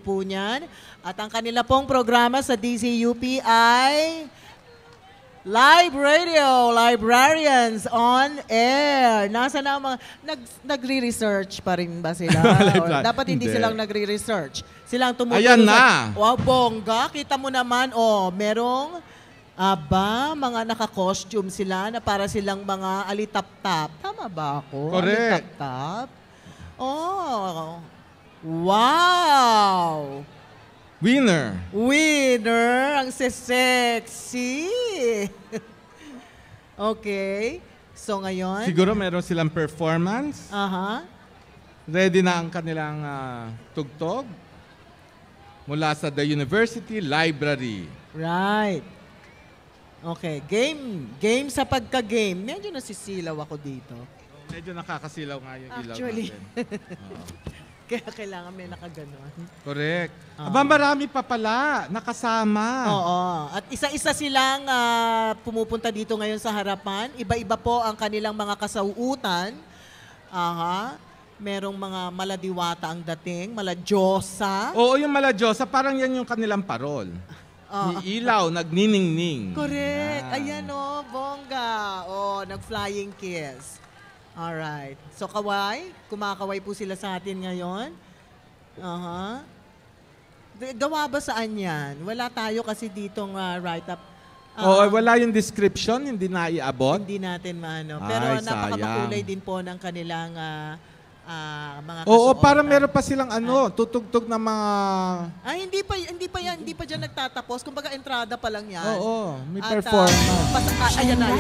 po niyan. At ang kanila pong programa sa DZUP ay Live Radio, Librarians on Air. Nasa na mga, nagre-research pa rin ba sila? Dapat hindi silang nagre-research. Silang tumutulong. Ayan na. Wow, bongga. Kita mo naman, merong mga naka-costume sila na para silang mga alitap-tap. Tama ba ako? Correct. Alitap-tap? Oh, wow! Winner. Winner! Ang sexy! Okay. So ngayon? Siguro meron silang performance. Aha. Ready na ang kanilang tugtog mula sa The University Library. Right. Okay. Game sa pagka-game. Medyo nasisilaw ako dito. Medyo nakakasilaw nga yung ilaw Actually. natin. Kaya kailangan may nakaganon. Correct. Aba, marami pa pala nakasama. Oo. At isa-isa silang pumupunta dito ngayon sa harapan. Iba-iba po ang kanilang mga kasauutan. Aha. Merong mga maladiwata ang dating, maladyosa. Oo, yung maladyosa, parang yan yung kanilang parol. Ni ilaw, nagniningning. Correct. Ayan bongga. Nag-flying kiss. Alright. So, kaway. Kumakaway po sila sa atin ngayon. Aha. Gawa ba saan yan? Wala tayo kasi ditong write-up. Wala yung description, hindi na iabot. Hindi natin maano. Pero napakamakulay din po ng kanilang mga kasuotan. Oo, parang meron pa silang tutugtog na mga... Hindi pa dyan nagtatapos. Kumbaga, entrada pa lang yan. Oo, may performance. Ayan na.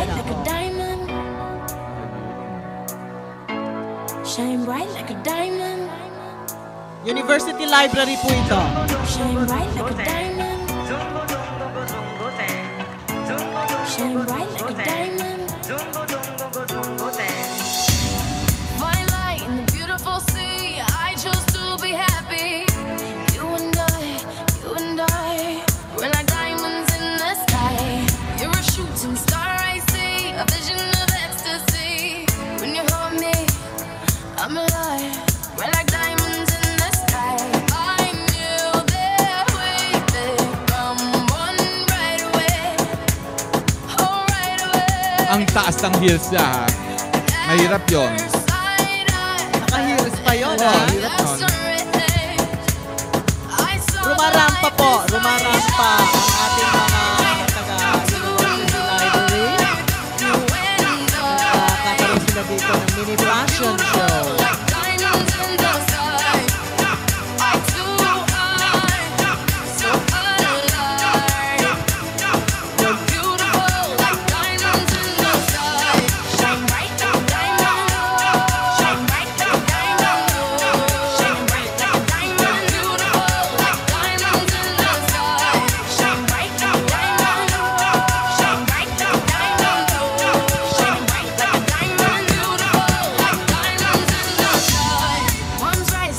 Shine bright like a diamond. University Library po ito. Shine bright like a diamond. Shine bright like a diamond. Fine light in the beautiful sea. I chose to be happy. You and I, we're like diamonds in the sky. You're a shooting star, I see, a vision of ecstasy. When you hold me, I'm alive. We're like diamonds in the sky. I knew that we could come one right away. Oh, right away. Ang taas ng heels niya, ha? Mahirap yun. Naka-heels pa yun, Hirap yun. Rumarampa po. Rumarampa ang ating mga taga-University Library. Kakaroon sila dito ng mini fashion show.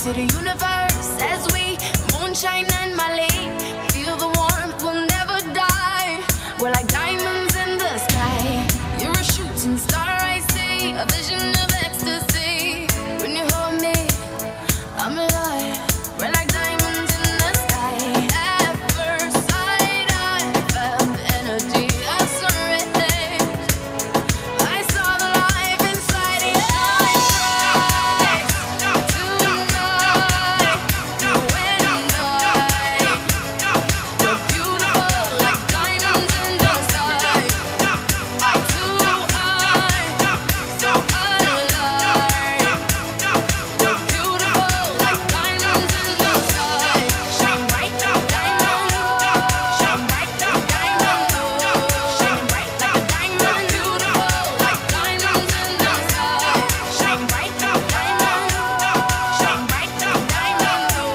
To the universe as we moonshine and Mali. Feel the warmth, we'll never die. We're like diamonds in the sky. You're a shooting star, I see, a vision of ecstasy. When you hold me, I'm alive. We're like diamonds in the sky. At first sight, I felt the energy of serenity. I saw the life inside your eyes.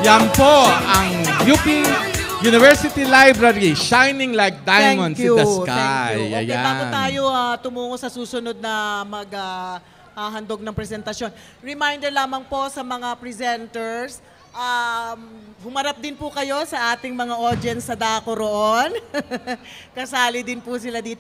Yan po ang UP University Library, shining like diamonds in the sky. Thank you. Okay, Ayan. bago tayo tumungo sa susunod na handog ng presentasyon, reminder lamang po sa mga presenters, humarap din po kayo sa ating mga audience sa dako roon. Kasali din po sila dito.